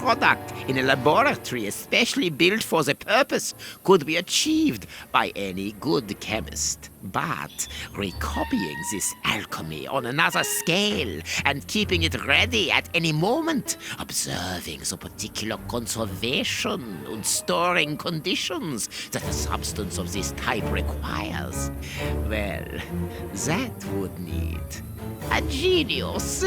product in a laboratory especially built for the purpose could be achieved by any good chemist. But recopying this alchemy on another scale and keeping it ready at any moment, observing the particular conservation and storing conditions that a substance of this type requires, well, that would need a genius.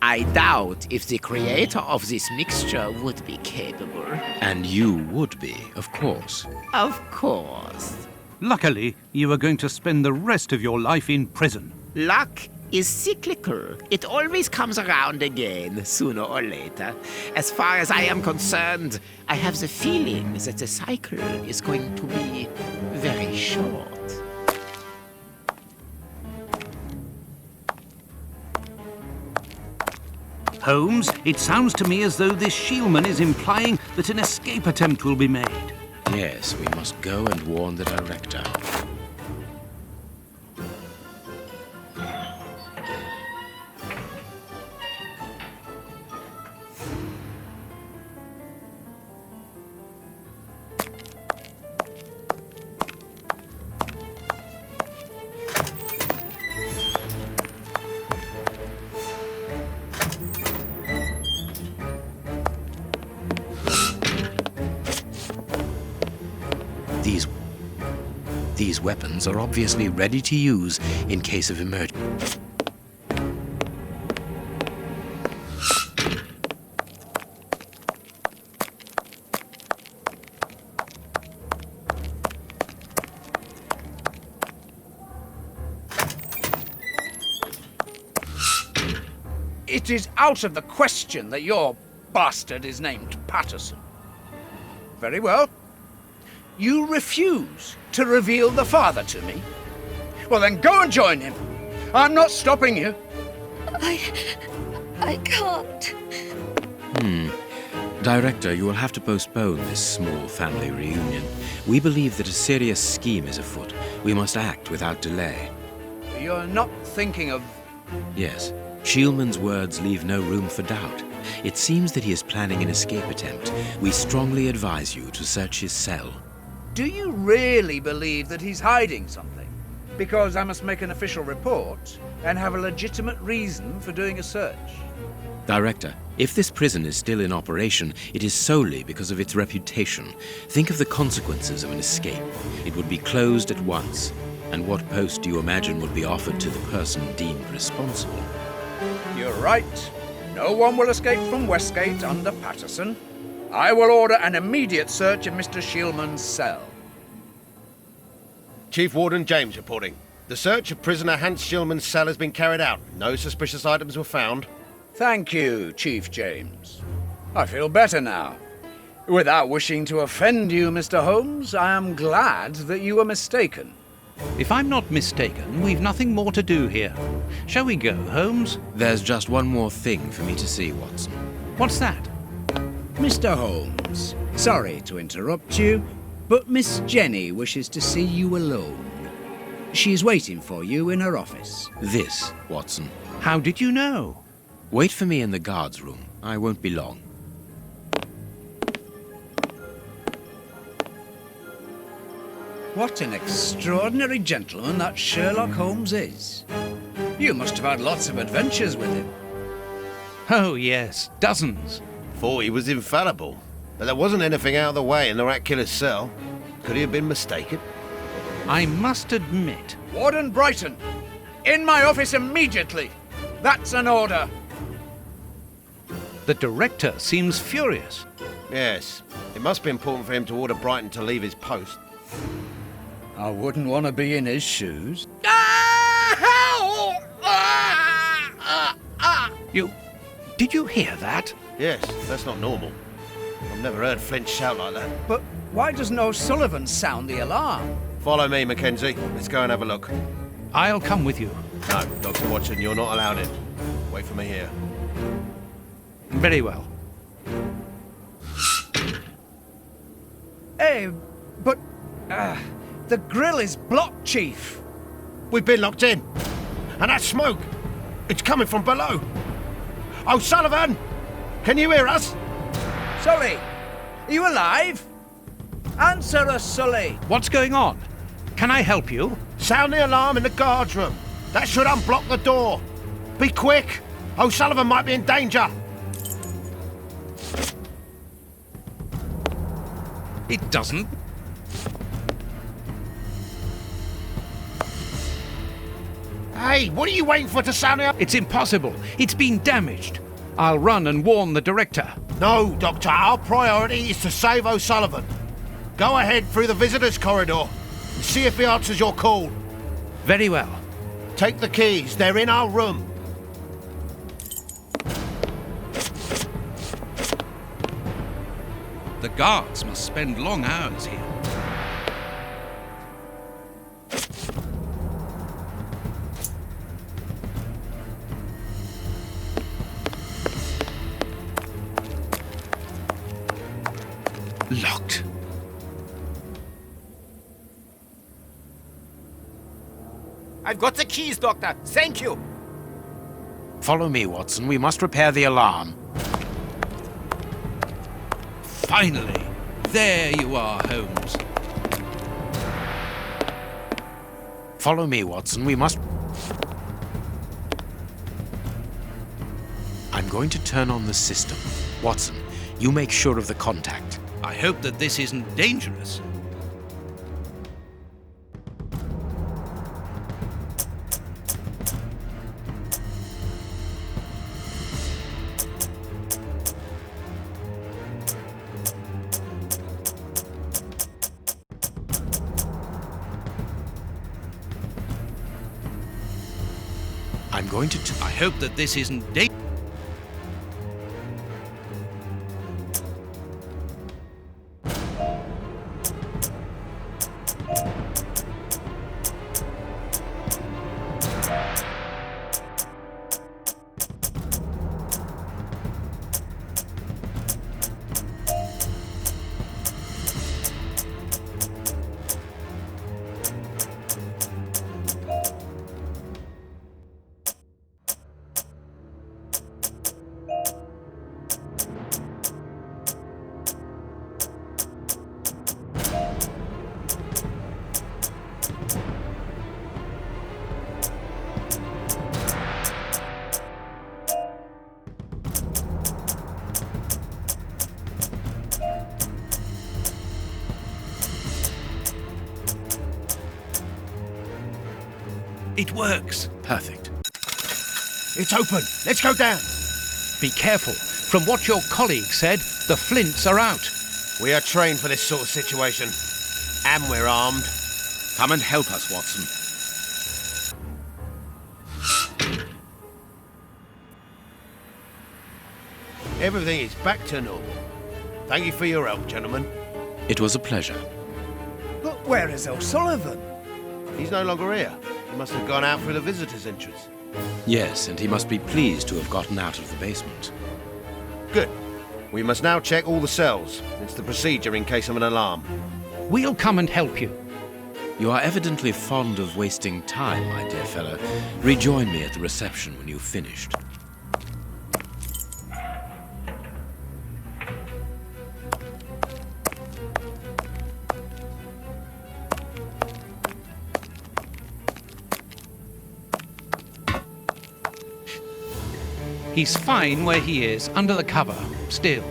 I doubt if the creator of this mixture would be capable. And you would be, of course. Of course. Luckily, you are going to spend the rest of your life in prison. Luck is cyclical. It always comes around again, sooner or later. As far as I am concerned, I have the feeling that the cycle is going to be very short. Holmes, it sounds to me as though this Shielman is implying that an escape attempt will be made. Yes, we must go and warn the director. These weapons are obviously ready to use in case of emergency. It is out of the question that your bastard is named Patterson. Very well. You refuse to reveal the father to me? Well, then go and join him. I'm not stopping you. I can't. Director, you will have to postpone this small family reunion. We believe that a serious scheme is afoot. We must act without delay. You're not thinking of... Yes. Shielman's words leave no room for doubt. It seems that he is planning an escape attempt. We strongly advise you to search his cell. Do you really believe that he's hiding something? Because I must make an official report and have a legitimate reason for doing a search. Director, if this prison is still in operation, it is solely because of its reputation. Think of the consequences of an escape. It would be closed at once. And what post do you imagine would be offered to the person deemed responsible? You're right. No one will escape from Westgate under Patterson. I will order an immediate search of Mr. Shielman's cell. Chief Warden James reporting. The search of prisoner Hans Shielman's cell has been carried out. No suspicious items were found. Thank you, Chief James. I feel better now. Without wishing to offend you, Mr. Holmes, I am glad that you were mistaken. If I'm not mistaken, we've nothing more to do here. Shall we go, Holmes? There's just one more thing for me to see, Watson. What's that? Mr. Holmes, sorry to interrupt you, but Miss Jenny wishes to see you alone. She's waiting for you in her office. This, Watson. How did you know? Wait for me in the guard's room. I won't be long. What an extraordinary gentleman that Sherlock Holmes is. You must have had lots of adventures with him. Oh, yes, dozens. Thought he was infallible. But there wasn't anything out of the way in the rat killer's cell. Could he have been mistaken? I must admit. Warden Brighton, in my office immediately. That's an order. The director seems furious. Yes. It must be important for him to order Brighton to leave his post. I wouldn't want to be in his shoes. Did you hear that? Yes, that's not normal. I've never heard Flint shout like that. But why doesn't O'Sullivan sound the alarm? Follow me, Mackenzie. Let's go and have a look. I'll come with you. No, Dr. Watson, you're not allowed in. Wait for me here. Very well. Hey, but... the grill is blocked, Chief. We've been locked in. And that smoke, it's coming from below. O'Sullivan! Can you hear us? Sully, are you alive? Answer us, Sully. What's going on? Can I help you? Sound the alarm in the guards room. That should unblock the door. Be quick. O'Sullivan might be in danger. It doesn't. Hey, what are you waiting for to sound the... It's impossible. It's been damaged. I'll run and warn the director. No, Doctor. Our priority is to save O'Sullivan. Go ahead through the visitors' corridor and see if he answers your call. Very well. Take the keys. They're in our room. The guards must spend long hours here. Locked. I've got the keys, Doctor. Thank you. Follow me, Watson. We must repair the alarm. Finally! There you are, Holmes. Follow me, Watson. We must... I'm going to turn on the system. Watson, you make sure of the contact. I hope that this isn't dangerous. I'm going to... I hope that this isn't dangerous. It works. Perfect. It's open. Let's go down. Be careful. From what your colleague said, the flints are out. We are trained for this sort of situation. And we're armed. Come and help us, Watson. Everything is back to normal. Thank you for your help, gentlemen. It was a pleasure. But where is O'Sullivan? He's no longer here. He must have gone out through the visitors' entrance. Yes, and he must be pleased to have gotten out of the basement. Good. We must now check all the cells. It's the procedure in case of an alarm. We'll come and help you. You are evidently fond of wasting time, my dear fellow. Rejoin me at the reception when you've finished. He's fine where he is, under the cover, still.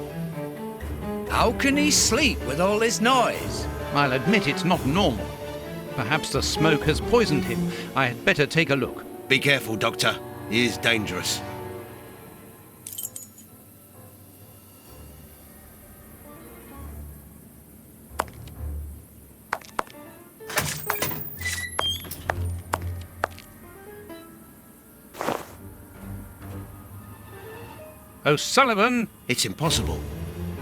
How can he sleep with all this noise? I'll admit it's not normal. Perhaps the smoke has poisoned him. I had better take a look. Be careful, Doctor. He is dangerous. O'Sullivan! It's impossible.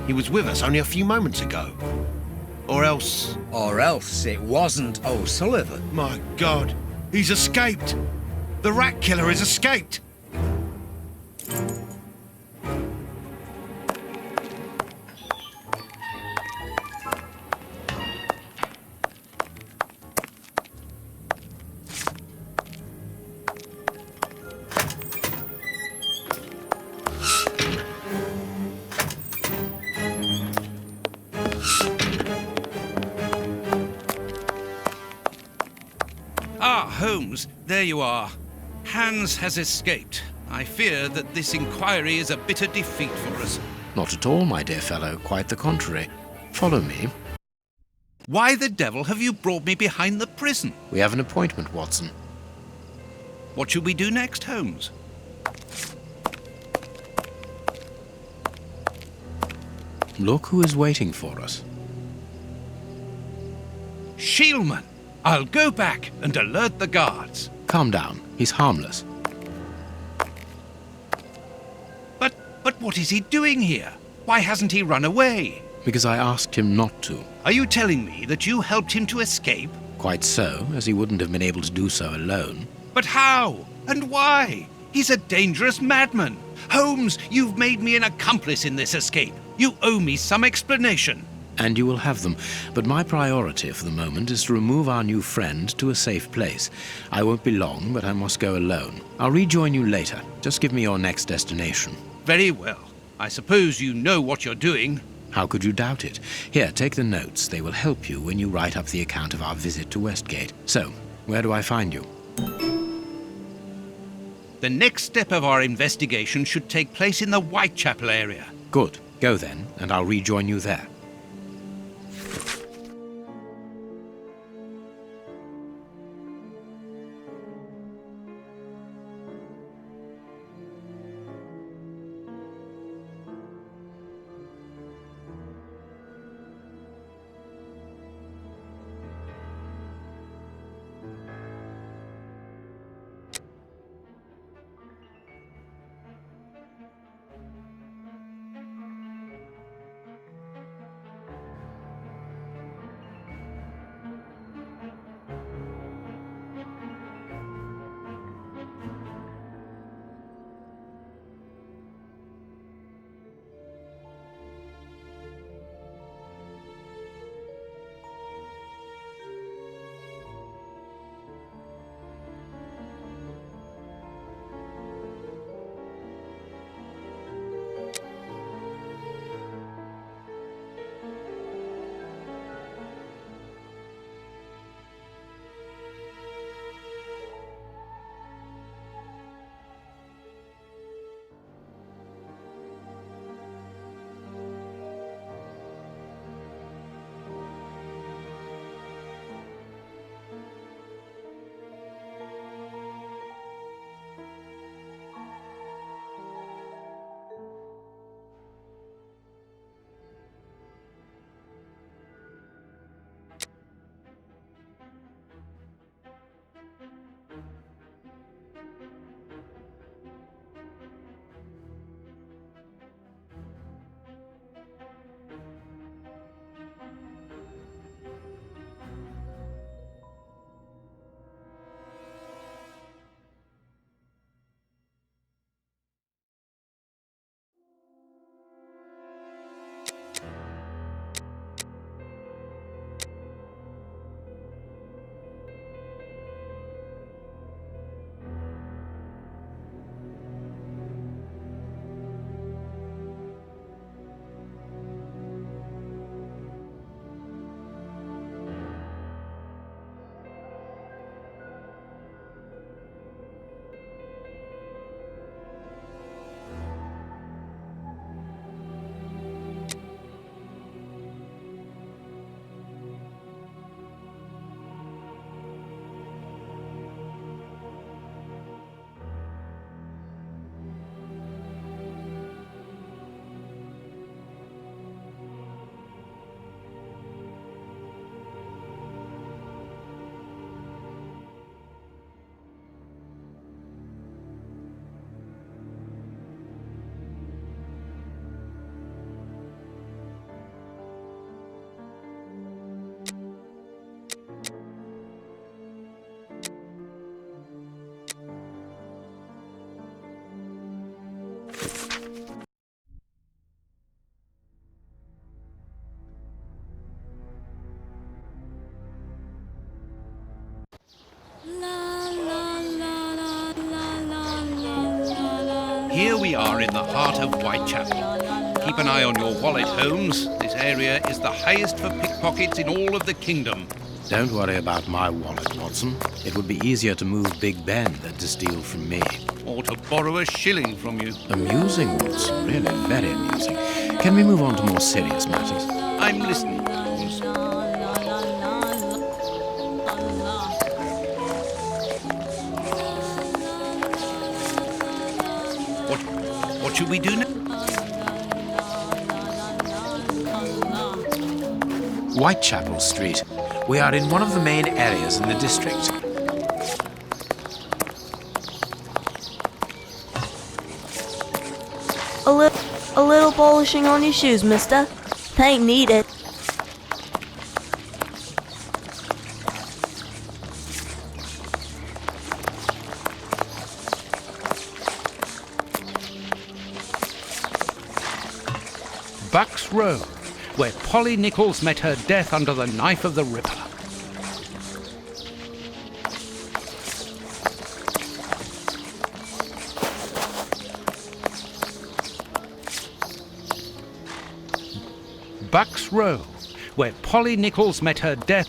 He was with us only a few moments ago. Or else... Or else it wasn't O'Sullivan. My God, he's escaped! The rat killer has escaped! Holmes, there you are. Hans has escaped. I fear that this inquiry is a bitter defeat for us. Not at all, my dear fellow. Quite the contrary. Follow me. Why the devil have you brought me behind the prison? We have an appointment, Watson. What shall we do next, Holmes? Look who is waiting for us. Shieldman! I'll go back and alert the guards. Calm down. He's harmless. But what is he doing here? Why hasn't he run away? Because I asked him not to. Are you telling me that you helped him to escape? Quite so, as he wouldn't have been able to do so alone. But how? And why? He's a dangerous madman. Holmes, you've made me an accomplice in this escape. You owe me some explanation. And you will have them. But my priority for the moment is to remove our new friend to a safe place. I won't be long, but I must go alone. I'll rejoin you later. Just give me your next destination. Very well. I suppose you know what you're doing. How could you doubt it? Here, take the notes. They will help you when you write up the account of our visit to Westgate. So, where do I find you? The next step of our investigation should take place in the Whitechapel area. Good. Go then, and I'll rejoin you there. Here we are in the heart of Whitechapel. Keep an eye on your wallet, Holmes. This area is the highest for pickpockets in all of the kingdom. Don't worry about my wallet, Watson. It would be easier to move Big Ben than to steal from me. Or to borrow a shilling from you. Amusing, Watson. Really very amusing. Can we move on to more serious matters? I'm listening, Holmes. What should we do now? Whitechapel Street. We are in one of the main areas in the district. A little polishing on your shoes, mister. They ain't needed. Bucks Row, where Polly Nichols met her death under the knife of the Ripper. Bucks Row, where Polly Nichols met her death.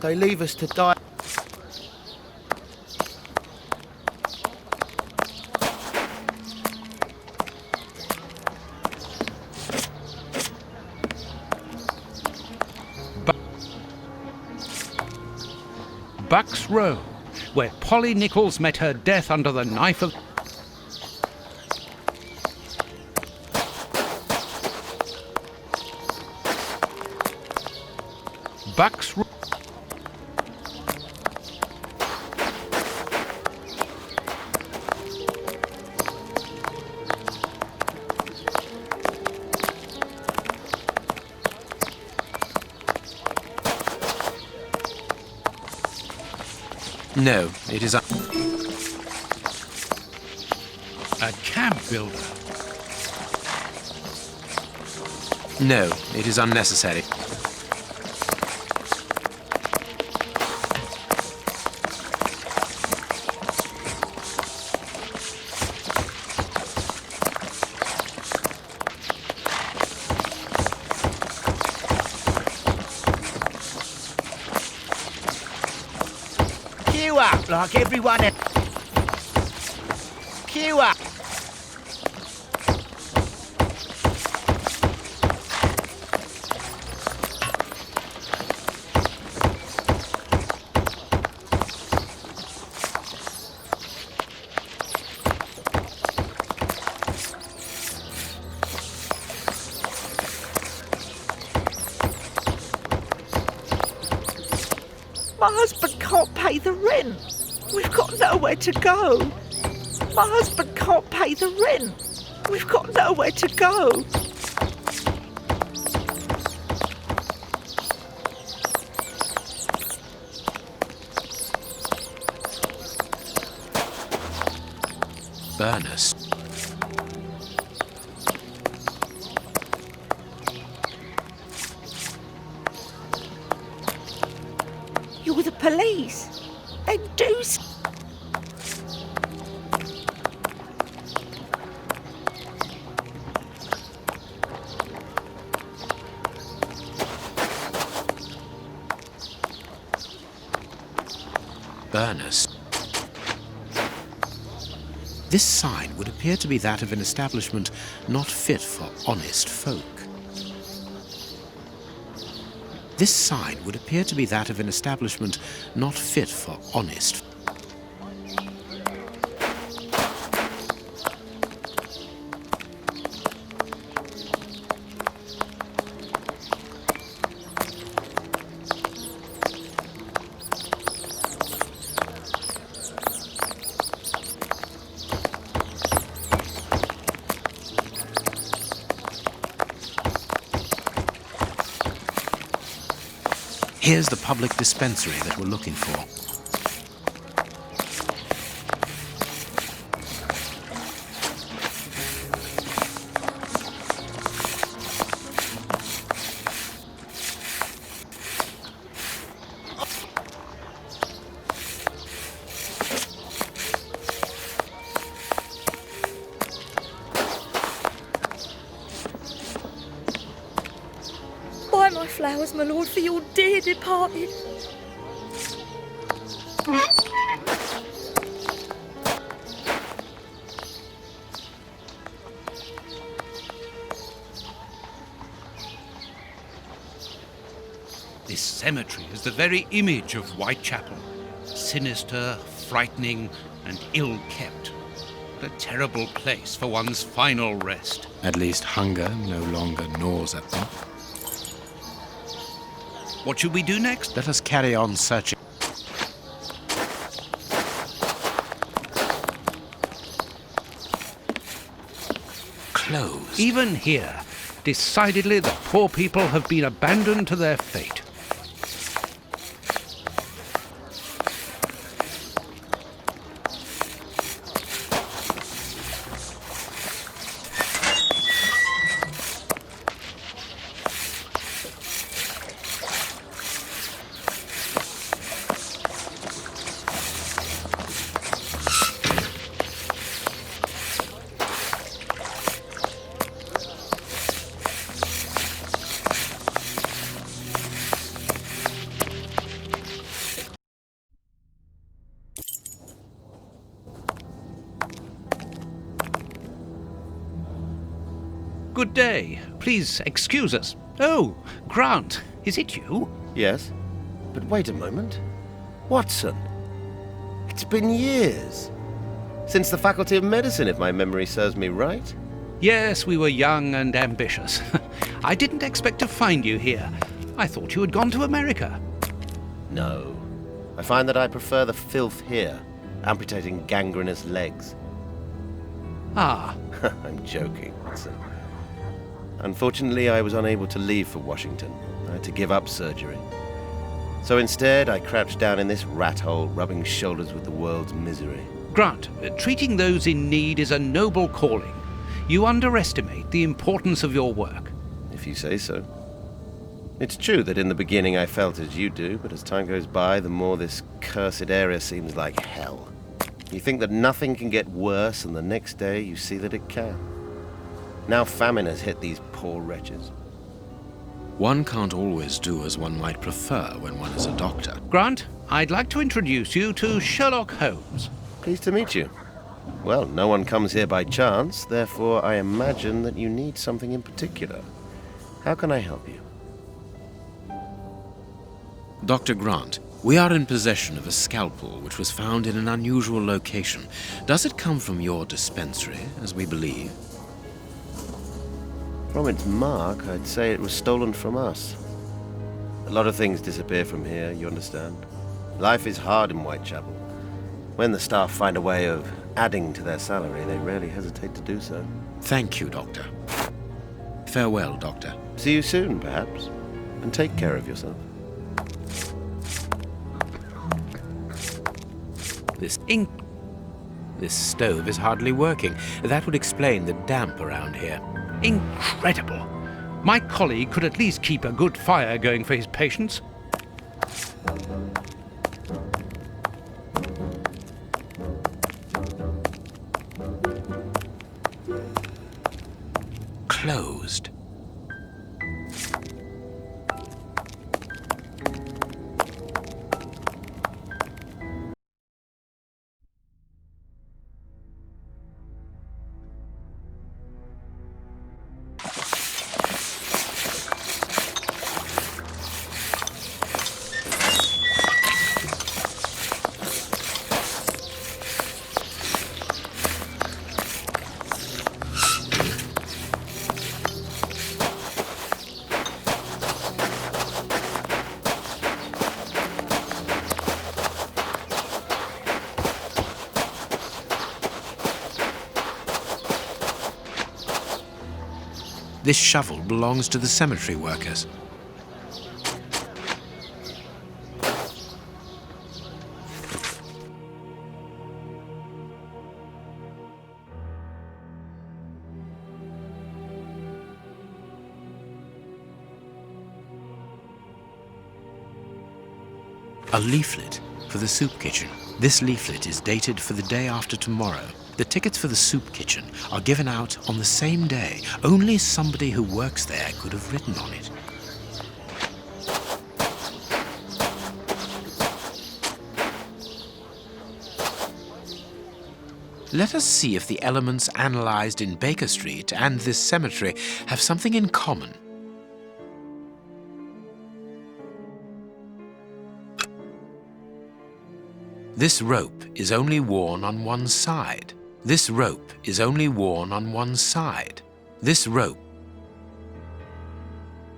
They leave us to die. Bucks Row, where Polly Nichols met her death under the knife of... Bucks Row. No, it is A camp builder. No, it is unnecessary. Queue up like everyone else. Queue up. My husband can't pay the rent. We've got nowhere to go. My husband can't pay the rent. We've got nowhere to go. Ernest. You're the police. Then do Ernest. This sign would appear to be that of an establishment not fit for honest folk. This sign would appear to be that of an establishment not fit for honest. Here's the public dispensary that we're looking for. flowers, my lord, for your dear departed. This cemetery is the very image of Whitechapel. Sinister, frightening, and ill-kept. What a terrible place for one's final rest. At least hunger no longer gnaws at them. What should we do next? Let us carry on searching. Closed. Even here, decidedly the poor people have been abandoned to their fate. Good day. Please excuse us. Oh, Grant, is it you? Yes, but wait a moment. Watson, it's been years. Since the Faculty of Medicine, if my memory serves me right. Yes, we were young and ambitious. I didn't expect to find you here. I thought you had gone to America. No. I find that I prefer the filth here, amputating gangrenous legs. Ah, I'm joking, Watson. Unfortunately, I was unable to leave for Washington. I had to give up surgery. So instead, I crouched down in this rat hole, rubbing shoulders with the world's misery. Grant, treating those in need is a noble calling. You underestimate the importance of your work. If you say so. It's true that in the beginning I felt as you do, but as time goes by, the more this cursed area seems like hell. You think that nothing can get worse, and the next day you see that it can. Now famine has hit these poor wretches. One can't always do as one might prefer when one is a doctor. Grant, I'd like to introduce you to Sherlock Holmes. Pleased to meet you. Well, no one comes here by chance, therefore I imagine that you need something in particular. How can I help you? Dr. Grant, we are in possession of a scalpel which was found in an unusual location. Does it come from your dispensary, as we believe? From its mark, I'd say it was stolen from us. A lot of things disappear from here, you understand? Life is hard in Whitechapel. When the staff find a way of adding to their salary, they rarely hesitate to do so. Thank you, Doctor. Farewell, Doctor. See you soon, perhaps. And take care of yourself. This stove is hardly working. That would explain the damp around here. Incredible. My colleague could at least keep a good fire going for his patients. Closed. This shovel belongs to the cemetery workers. A leaflet for the soup kitchen. This leaflet is dated for the day after tomorrow. The tickets for the soup kitchen are given out on the same day. Only somebody who works there could have written on it. Let us see if the elements analyzed in Baker Street and this cemetery have something in common. This rope is only worn on one side. This rope is only worn on one side. This rope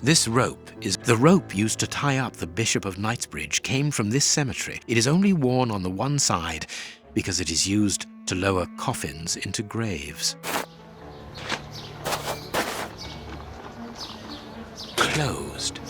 is... The rope used to tie up the Bishop of Knightsbridge came from this cemetery. It is only worn on the one side because it is used to lower coffins into graves. Closed.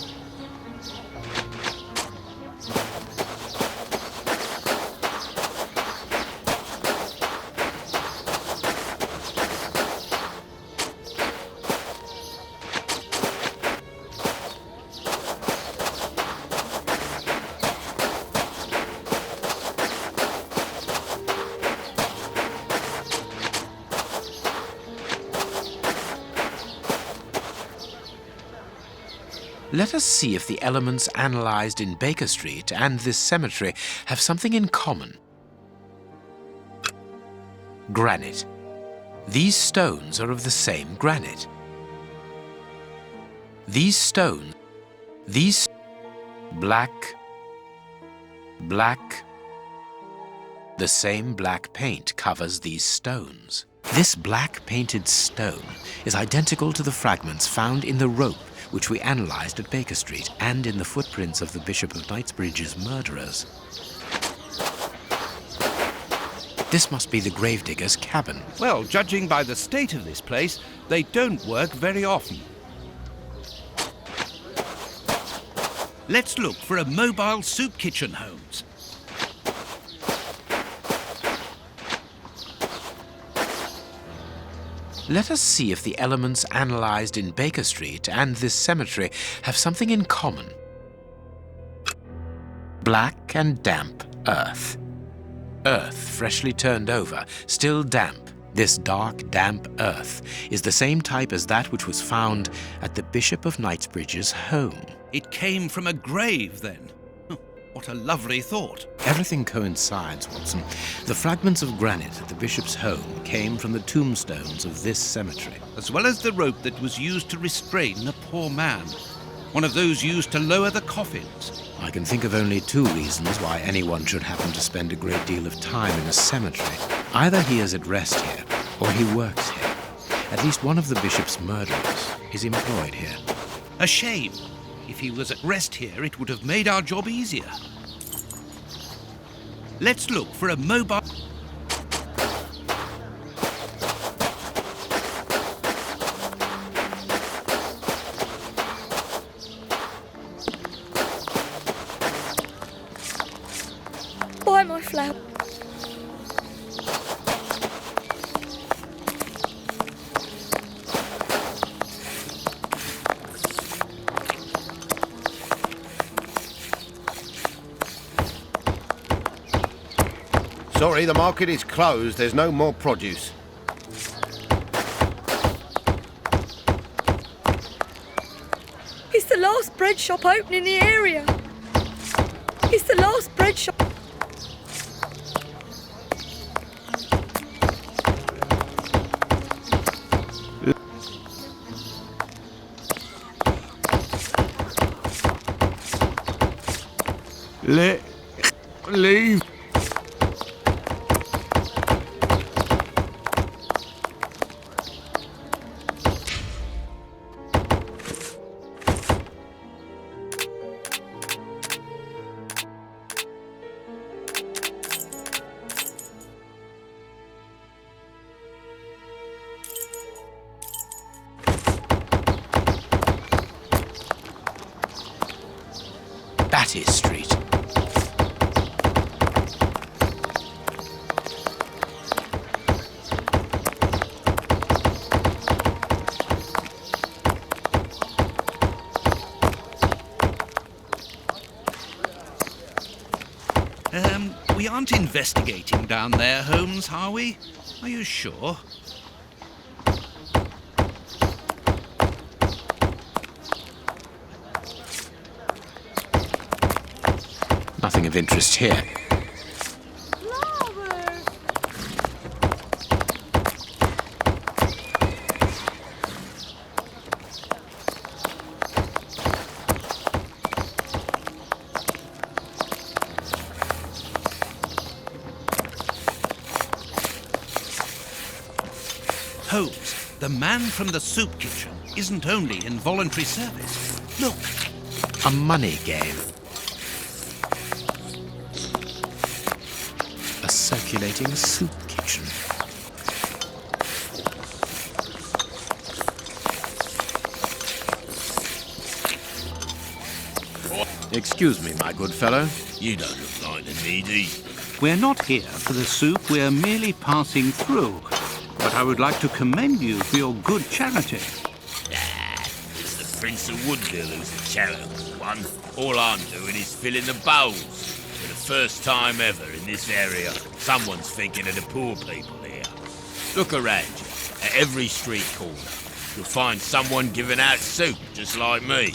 Let us see if the elements analyzed in Baker Street and this cemetery have something in common. Granite. These stones are of the same granite. These black. The same black paint covers these stones. This black painted stone is identical to the fragments found in the rope which we analyzed at Baker Street and in the footprints of the Bishop of Knightsbridge's murderers. This must be the gravedigger's cabin. Well, judging by the state of this place, they don't work very often. Let's look for a mobile soup kitchen, Holmes. Let us see if the elements analyzed in Baker Street and this cemetery have something in common. Black and damp earth. Earth freshly turned over, still damp. This dark, damp earth is the same type as that which was found at the Bishop of Knightsbridge's home. It came from a grave, then. What a lovely thought. Everything coincides, Watson. The fragments of granite at the bishop's home came from the tombstones of this cemetery. As well as the rope that was used to restrain a poor man. One of those used to lower the coffins. I can think of only two reasons why anyone should happen to spend a great deal of time in a cemetery. Either he is at rest here, or he works here. At least one of the bishop's murderers is employed here. A shame. If he was at rest here, it would have made our job easier. Let's look for a mobile... Buy my flower. Sorry, the market is closed. There's no more produce. It's the last bread shop open in the area. It's the last bread shop. Leave. Batty Street. We aren't investigating down there, Holmes, are we? Are you sure? Nothing of interest here. Holmes, the man from the soup kitchen isn't only in voluntary service. Look, A money game. A circulating soup kitchen. Excuse me, my good fellow. You don't look like the needy. we're not here for the soup, we're merely passing through. But I would like to commend you for your good charity. It's the Prince of Woodville who's the charitable one. All I'm doing is filling the bowls. For the first time ever in this area, someone's thinking of the poor people here. Look around you. At every street corner, you'll find someone giving out soup, just like me.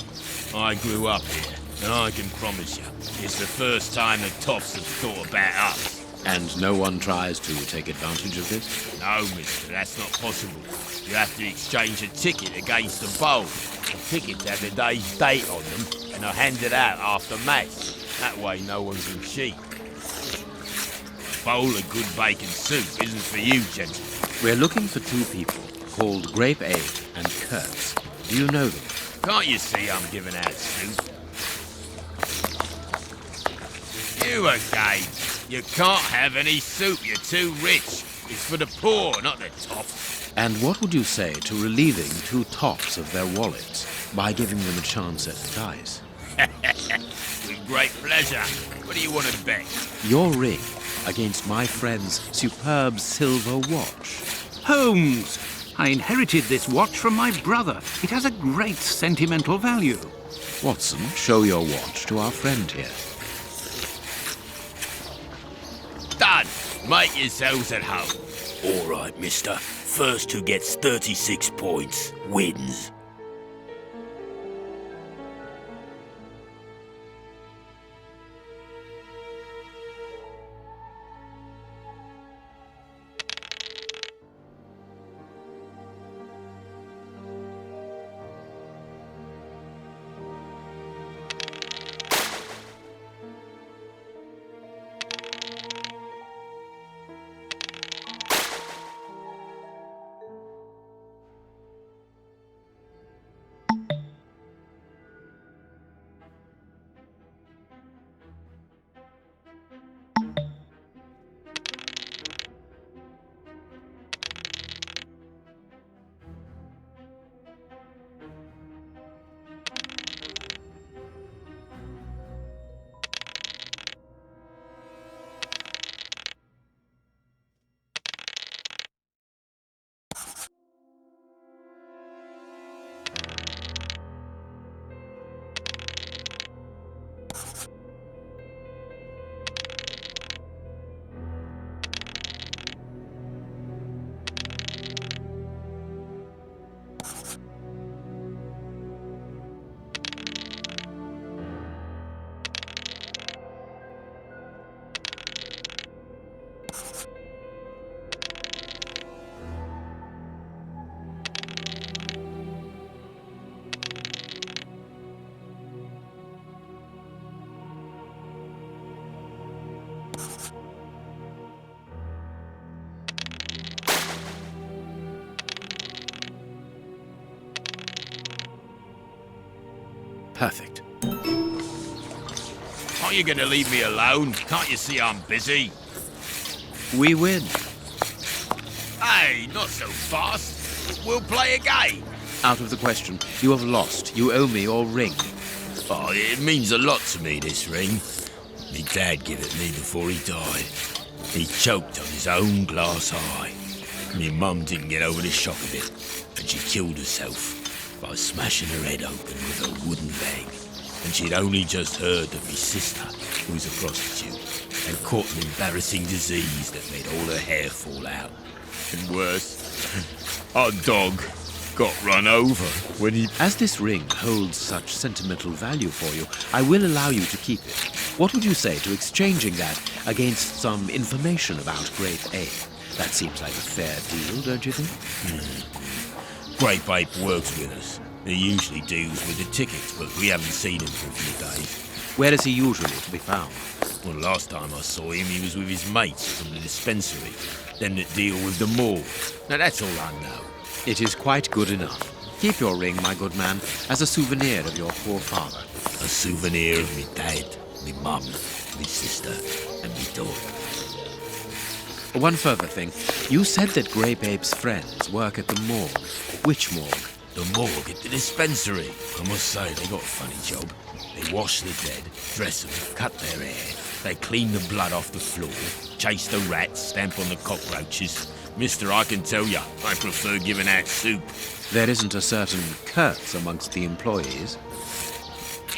I grew up here, and I can promise you, it's the first time the toffs have thought about us. And no one tries to take advantage of this? No, mister, that's not possible. You have to exchange a ticket against a bowl. The tickets have the day's date on them, and are handed out after Mass. That way no one can cheat. A bowl of good bacon soup isn't for you, gentlemen. We're looking for two people called Grape A and Kurtz. Do you know them? Can't you see I'm giving out soup? You again. You can't have any soup, you're too rich. It's for the poor, not the toffs. And what would you say to relieving two tops of their wallets by giving them a chance at the dice? With great pleasure. What do you want to bet? Your ring against my friend's superb silver watch. Holmes! I inherited this watch from my brother. It has a great sentimental value. Watson, show your watch to our friend here. Done. Make yourselves at home. All right, mister. First who gets 36 points wins. Perfect. Aren't you going to leave me alone? Can't you see I'm busy? We win. Hey, not so fast. We'll play a game. Out of the question. You have lost. You owe me your ring. Oh, it means a lot to me, this ring. Me dad gave it me before he died. He choked on his own glass eye. Me mum didn't get over the shock of it, and she killed herself by smashing her head open with a wooden leg. And she'd only just heard that me sister, who's a prostitute, had caught an embarrassing disease that made all her hair fall out. And worse, our dog got run over when he... As this ring holds such sentimental value for you, I will allow you to keep it. What would you say to exchanging that against some information about Grape A? That seems like a fair deal, don't you think? Grape Ape works with us. He usually deals with the tickets, but we haven't seen him for a few days. Where is he usually to be found? Well, last time I saw him, he was with his mates from the dispensary, them that deal with the mall. Now, that's all I know. It is quite good enough. Keep your ring, my good man, as a souvenir of your poor father. A souvenir of me dad, me mum, me sister, and me dog. One further thing. You said that Grey Babe's friends work at the morgue. Which morgue? The morgue at the dispensary. I must say, they got a funny job. They wash the dead, dress them, cut their hair. They clean the blood off the floor, chase the rats, stamp on the cockroaches. Mister, I can tell ya, I prefer giving out soup. There isn't a certain Kurtz amongst the employees.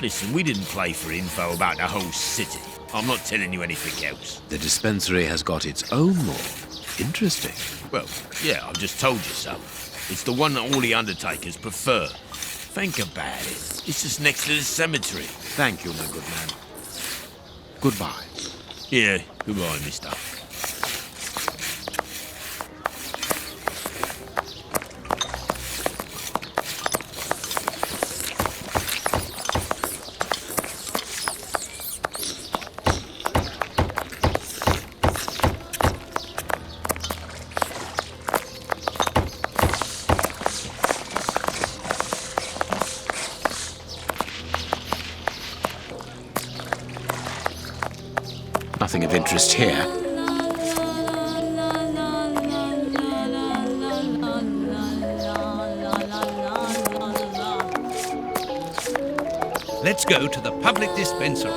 Listen, we didn't play for info about the whole city. I'm not telling you anything else. The dispensary has got its own morgue. Interesting. Well, yeah, I've just told you so. It's the one that all the undertakers prefer. Think about it. It's just next to the cemetery. Thank you, my good man. Goodbye. Yeah, goodbye, mister. Nothing of interest here. Let's go to the public dispensary.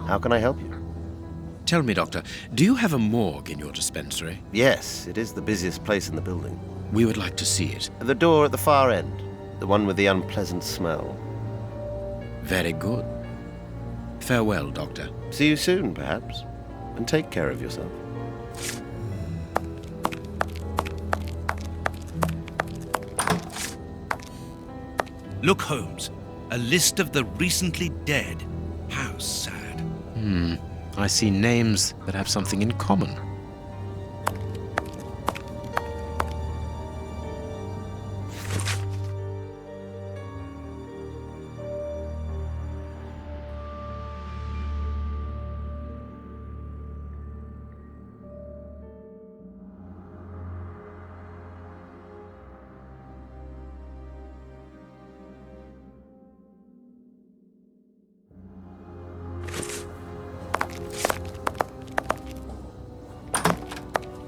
How can I help you? Tell me, Doctor, do you have a morgue in your dispensary? Yes, it is the busiest place in the building. We would like to see it. The door at the far end. The one with the unpleasant smell. Very good. Farewell, Doctor. See you soon, perhaps. And take care of yourself. Look, Holmes, a list of the recently dead. How sad. I see names that have something in common.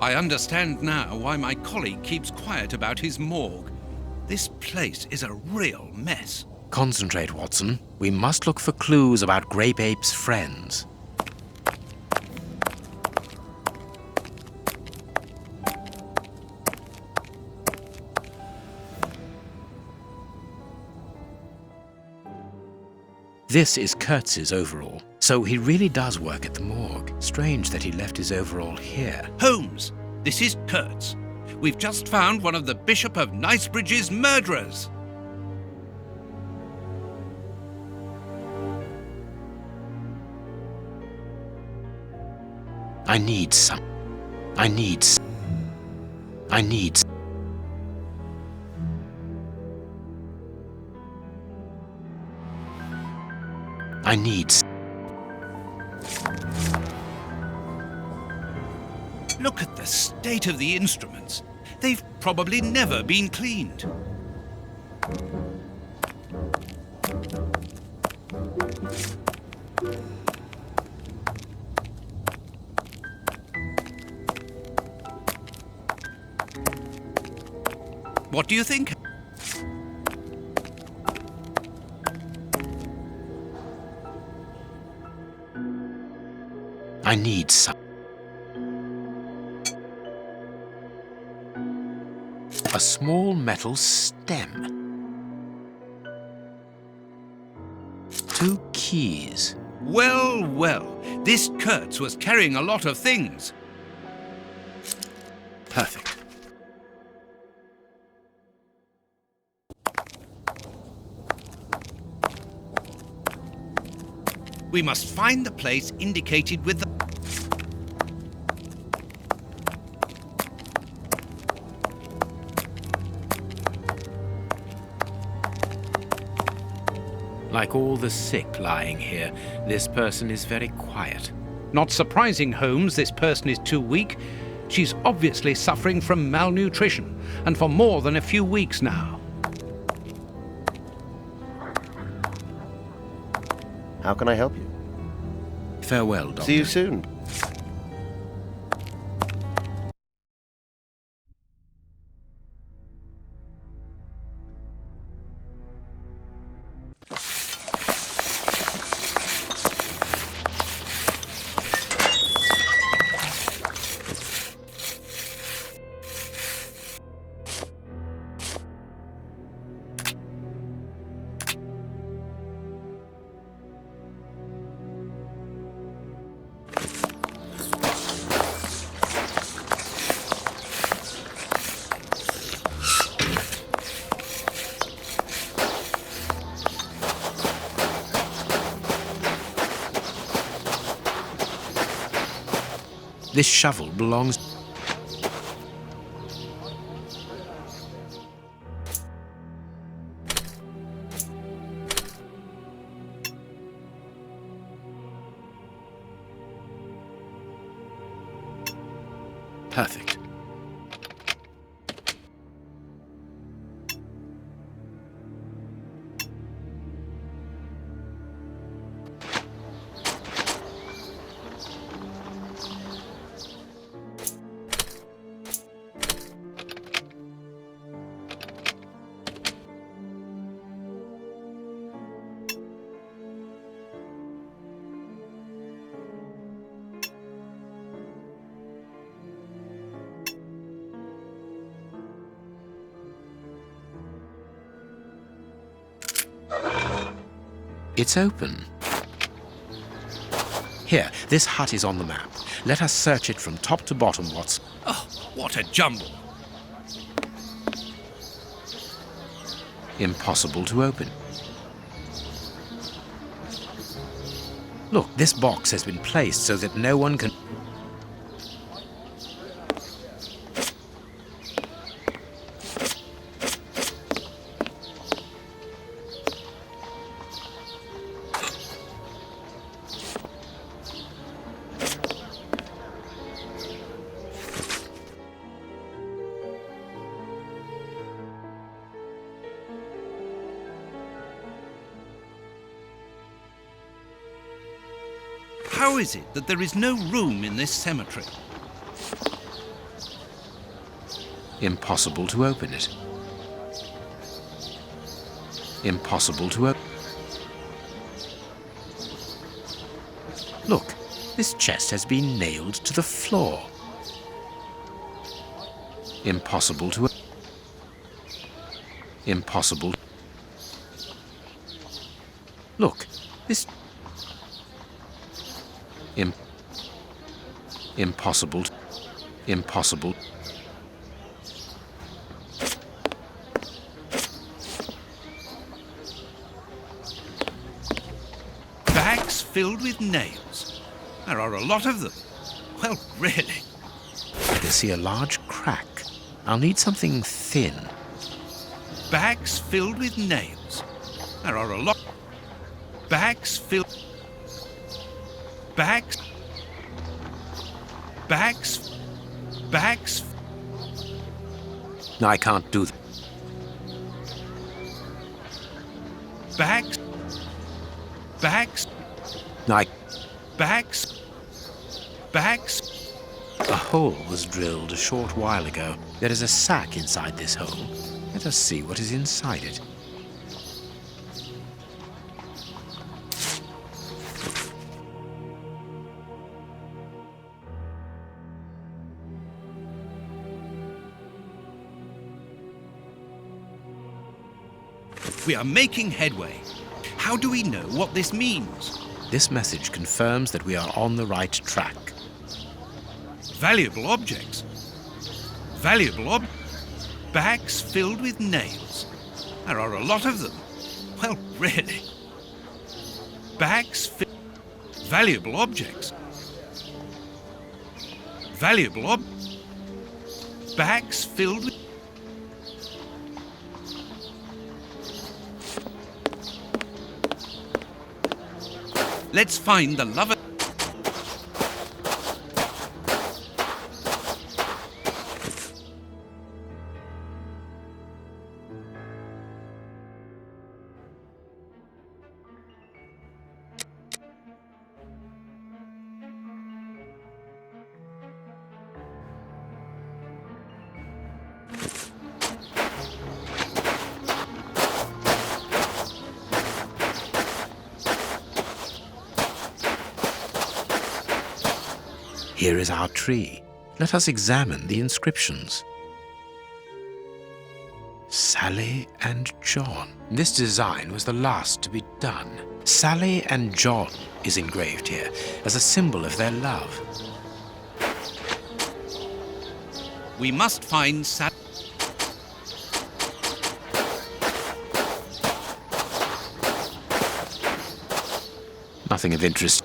I understand now why my colleague keeps quiet about his morgue. This place is a real mess. Concentrate, Watson. We must look for clues about Grey Babe's friends. This is Kurtz's overall, so he really does work at the morgue. Strange that he left his overall here. Holmes, this is Kurtz. We've just found one of the Bishop of Knightsbridge's murderers. I need some. I need s- I need s- I need s- Look at the state of the instruments. They've probably never been cleaned. What do you think? I need some. A small metal stem. 2 keys. Well, well, this Kurtz was carrying a lot of things. Perfect. We must find the place indicated with the... Like all the sick lying here, this person is very quiet. Not surprising, Holmes, this person is too weak. She's obviously suffering from malnutrition, and for more than a few weeks now. How can I help you? Farewell, Doctor. See you soon. This shovel belongs... Perfect. It's open. Here, this hut is on the map. Let us search it from top to bottom, Watson. Oh, what a jumble. Impossible to open. Look, this box has been placed so that no one can... How is it that there is no room in this cemetery? Impossible to open it. Impossible to open. Look, this chest has been nailed to the floor. Impossible to... Impossible. Look, this... Impossible. Impossible. Bags filled with nails. There are a lot of them. Well, really. I can see a large crack. I'll need something thin. Bags filled with nails. There are a lot. Bags filled. Bags. Bags. Bags. No, I can't do that. Bags. Bags. No, Bags. Bags. A hole was drilled a short while ago. There is a sack inside this hole. Let us see what is inside it. We are making headway. How do we know what this means? This message confirms that we are on the right track. Valuable objects. Bags filled with nails. There are a lot of them. Well, really. Valuable objects. Bags filled with... Let's find the lover... Here is our tree. Let us examine the inscriptions. Sally and John. This design was the last to be done. Sally and John is engraved here as a symbol of their love. We must find Sally. Nothing of interest.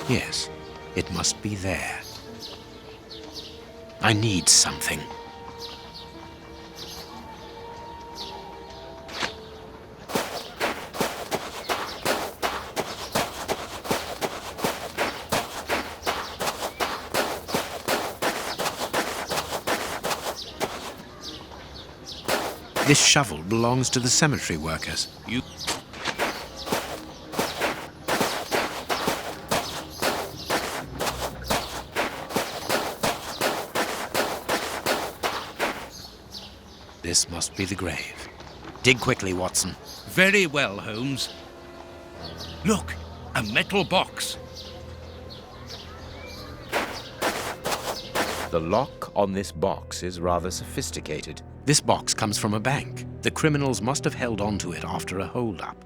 Yes, it must be there. I need something. This shovel belongs to the cemetery workers. This must be the grave. Dig quickly, Watson. Very well, Holmes. Look, a metal box. The lock on this box is rather sophisticated. This box comes from a bank. The criminals must have held onto it after a hold-up.